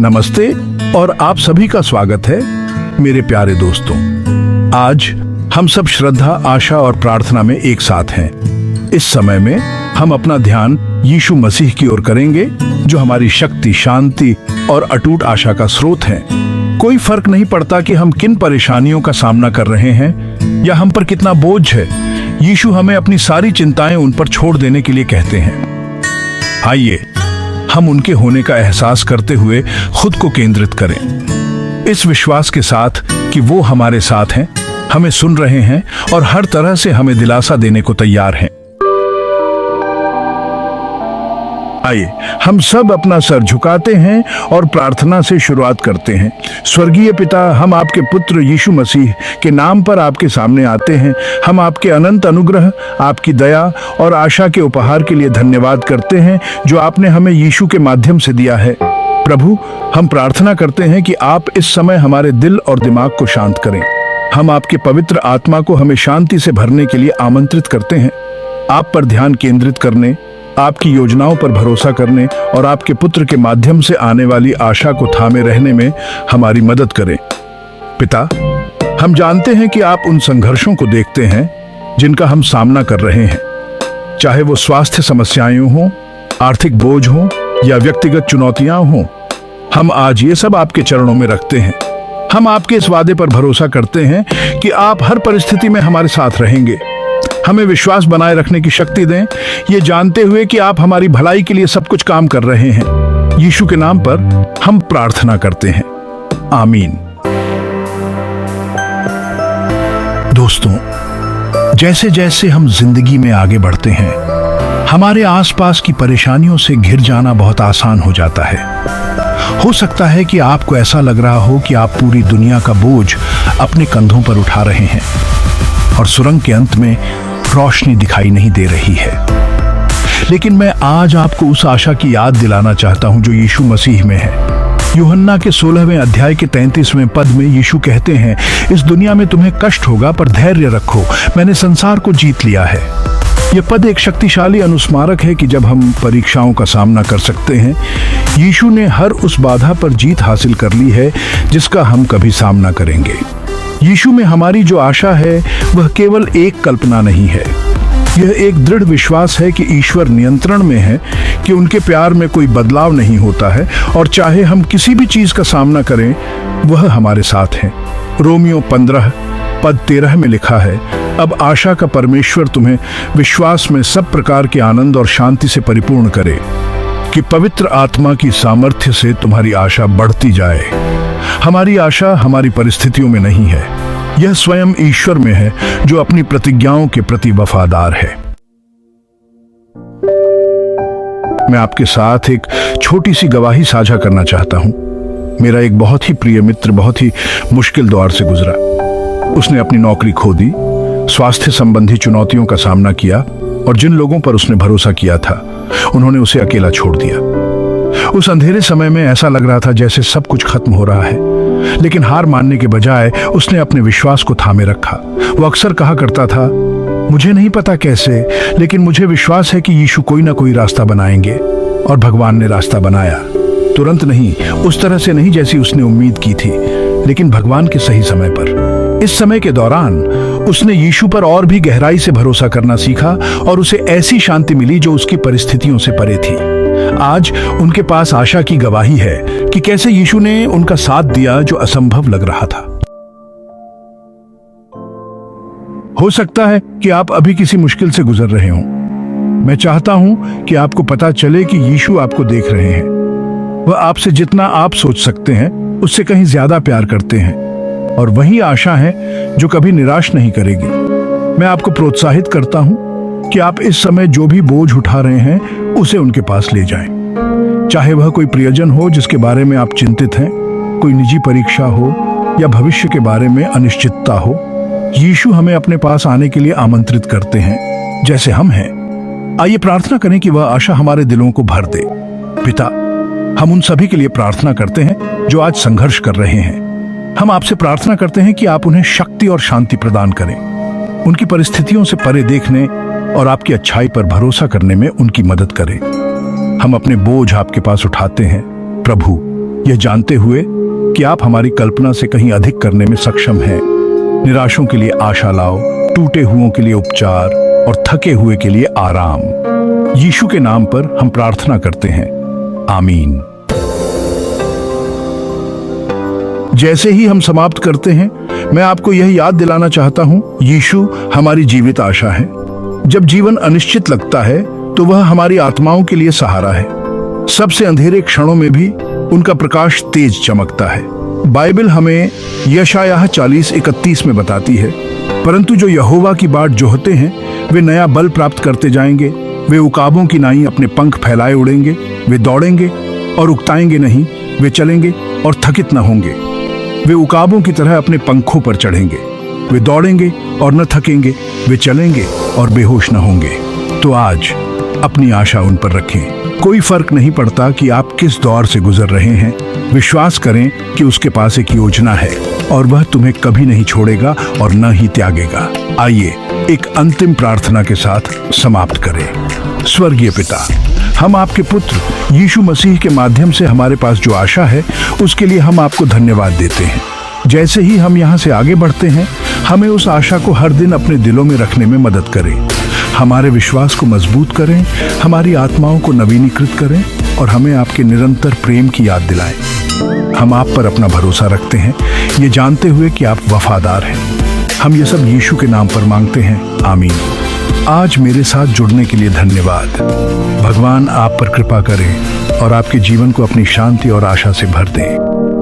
नमस्ते और आप सभी का स्वागत है मेरे प्यारे दोस्तों। आज हम सब श्रद्धा, आशा और प्रार्थना में एक साथ हैं। इस समय में हम अपना ध्यान यीशु मसीह की ओर करेंगे, जो हमारी शक्ति, शांति और अटूट आशा का स्रोत है। कोई फर्क नहीं पड़ता कि हम किन परेशानियों का सामना कर रहे हैं या हम पर कितना बोझ है, यीशु हमें अपनी सारी चिंताएं उन पर छोड़ देने के लिए कहते हैं। आइए हम उनके होने का एहसास करते हुए खुद को केंद्रित करें, इस विश्वास के साथ कि वो हमारे साथ हैं, हमें सुन रहे हैं और हर तरह से हमें दिलासा देने को तैयार हैं। आइए हम सब अपना सर झुकाते हैं और प्रार्थना से शुरुआत करते हैं। स्वर्गीय पिता, हम आपके पुत्र यीशु मसीह के नाम पर आपके सामने आते हैं। हम आपके अनंत अनुग्रह, आपकी दया और आशा के उपहार के लिए धन्यवाद करते हैं जो आपने हमें यीशु के माध्यम से दिया है। प्रभु, हम प्रार्थना करते हैं कि आप इस समय हमारे दिल और दिमाग को शांत करें। हम आपके पवित्र आत्मा को हमें शांति से भरने के लिए आमंत्रित करते हैं। आप पर ध्यान केंद्रित करने, आपकी योजनाओं पर भरोसा करने और आपके पुत्र के माध्यम से आने वाली आशा को थामे रहने में हमारी मदद करें। पिता, हम जानते हैं कि आप उन संघर्षों को देखते हैं जिनका हम सामना कर रहे हैं, चाहे वो स्वास्थ्य समस्याएं हों, आर्थिक बोझ हों या व्यक्तिगत चुनौतियां हों। हम आज ये सब आपके चरणों में रखते हैं। हम आपके इस वादे पर भरोसा करते हैं कि आप हर परिस्थिति में हमारे साथ रहेंगे। हमें विश्वास बनाए रखने की शक्ति दें, ये जानते हुए कि आप हमारी भलाई के लिए सब कुछ काम कर रहे हैं। यीशु के नाम पर हम प्रार्थना करते हैं, आमीन। दोस्तों, जैसे जैसे हम जिंदगी में आगे बढ़ते हैं, हमारे आसपास की परेशानियों से घिर जाना बहुत आसान हो जाता है। हो सकता है कि आपको ऐसा लग रहा हो कि आप पूरी दुनिया का बोझ अपने कंधों पर उठा रहे हैं और सुरंग के अंत में रोशनी दिखाई नहीं दे रही है। लेकिन मैं आज आपको उस आशा की याद दिलाना चाहता हूं जो यीशु मसीह में है। यूहन्ना के 16वें अध्याय के 33वें पद में यीशु कहते हैं, इस दुनिया में तुम्हें कष्ट होगा, पर धैर्य रखो, मैंने संसार को जीत लिया है। यह पद एक शक्तिशाली अनुस्मारक है कि जब हम परीक्षाओं का सामना कर सकते हैं, यीशु ने हर उस बाधा पर जीत हासिल कर ली है जिसका हम कभी सामना करेंगे। यीशु में हमारी जो आशा है वह केवल एक कल्पना नहीं है, यह एक दृढ़ विश्वास है कि ईश्वर नियंत्रण में है, कि उनके प्यार में कोई बदलाव नहीं होता है और चाहे हम किसी भी चीज का सामना करें, वह हमारे साथ है। रोमियो 15 पद 13 में लिखा है, अब आशा का परमेश्वर तुम्हें विश्वास में सब प्रकार के आनंद और शांति से परिपूर्ण करे, कि पवित्र आत्मा की सामर्थ्य से तुम्हारी आशा बढ़ती जाए। हमारी आशा हमारी परिस्थितियों में नहीं है, यह स्वयं ईश्वर में है जो अपनी प्रतिज्ञाओं के प्रति वफादार है। मैं आपके साथ एक छोटी सी गवाही साझा करना चाहता हूं। मेरा एक बहुत ही प्रिय मित्र बहुत ही मुश्किल दौर से गुजरा। उसने अपनी नौकरी खो दी, स्वास्थ्य संबंधी चुनौतियों का सामना किया और जिन लोगों पर उसने भरोसा किया था उन्होंने उसे अकेला छोड़ दिया। उस अंधेरे समय में ऐसा लग रहा था जैसे सब कुछ खत्म हो रहा है, लेकिन हार मानने के बजाय उसने अपने विश्वास को थामे रखा। वो अक्सर कहा करता था, मुझे नहीं पता कैसे, लेकिन मुझे विश्वास है कि यीशु कोई ना कोई रास्ता बनाएंगे। और भगवान ने रास्ता बनाया, तुरंत नहीं, उस तरह से नहीं जैसी उसने उम्मीद की थी, लेकिन भगवान के सही समय पर। इस समय के दौरान उसने यीशु पर और भी गहराई से भरोसा करना सीखा और उसे ऐसी शांति मिली जो उसकी परिस्थितियों से परे थी। आज उनके पास आशा की गवाही है कि कैसे यीशु ने उनका साथ दिया जो असंभव लग रहा था। हो सकता है कि आप अभी किसी मुश्किल से गुजर रहे हों। मैं चाहता हूं कि आपको पता चले कि यीशु आपको देख रहे हैं। वह आपसे जितना आप सोच सकते हैं उससे कहीं ज्यादा प्यार करते हैं, और वही आशा है जो कभी निराश नहीं करेगी। मैं आपको प्रोत्साहित करता हूं कि आप इस समय जो भी बोझ उठा रहे हैं उसे उनके पास ले जाएं। चाहे वह कोई प्रियजन हो जिसके बारे में आप चिंतित हैं, कोई निजी परीक्षा हो या भविष्य के बारे में अनिश्चितता हो, यीशु हमें अपने पास आने के लिए आमंत्रित करते हैं जैसे हम हैं। आइए प्रार्थना करें कि वह आशा हमारे दिलों को भर दे। पिता, हम उन सभी के लिए प्रार्थना करते हैं जो आज संघर्ष कर रहे हैं। हम आपसे प्रार्थना करते हैं कि आप उन्हें शक्ति और शांति प्रदान करें, उनकी परिस्थितियों से परे देखने और आपकी अच्छाई पर भरोसा करने में उनकी मदद करें। हम अपने बोझ आपके पास उठाते हैं। प्रभु, यह जानते हुए कि आप हमारी कल्पना से कहीं अधिक करने में सक्षम हैं। निराशों के लिए आशा लाओ, टूटे हुओं के लिए उपचार और थके हुए के लिए आराम। यीशु के नाम पर हम प्रार्थना करते हैं, आमीन। जैसे ही हम समाप्त करते हैं, मैं आपको यह याद दिलाना चाहता हूं, यीशु हमारी जीवित आशा है। जब जीवन अनिश्चित लगता है तो वह हमारी आत्माओं के लिए सहारा है। सबसे अंधेरे क्षणों में भी उनका प्रकाश तेज चमकता है। बाइबल हमें यशायाह 40:31 में बताती है, परंतु जो यहोवा की बाट जोहते हैं वे नया बल प्राप्त करते जाएंगे। वे उकाबों की नाई अपने पंख फैलाए उड़ेंगे। वे दौड़ेंगे और उकताएंगे नहीं, वे चलेंगे और थकित न होंगे। वे उकाबों की तरह अपने पंखों पर चढ़ेंगे। वे दौड़ेंगे और न थकेंगे, वे चलेंगे और बेहोश न होंगे। तो आज अपनी आशा उन पर रखें। कोई फर्क नहीं पड़ता कि आप किस दौर से गुजर रहे हैं, विश्वास करें कि उसके पास एक योजना है और वह तुम्हें कभी नहीं छोड़ेगा और न ही त्यागेगा। आइए एक अंतिम प्रार्थना के साथ समाप्त करें। स्वर्गीय पिता, हम आपके पुत्र यीशु मसीह के माध्यम से हमारे पास जो आशा है उसके लिए हम आपको धन्यवाद देते हैं। जैसे ही हम यहाँ से आगे बढ़ते हैं, हमें उस आशा को हर दिन अपने दिलों में रखने में मदद करें। हमारे विश्वास को मजबूत करें, हमारी आत्माओं को नवीनीकृत करें और हमें आपके निरंतर प्रेम की याद दिलाएं। हम आप पर अपना भरोसा रखते हैं, ये जानते हुए कि आप वफादार हैं। हम ये सब यीशु के नाम पर मांगते हैं, आमीन। आज मेरे साथ जुड़ने के लिए धन्यवाद। भगवान आप पर कृपा करें और आपके जीवन को अपनी शांति और आशा से भर दें।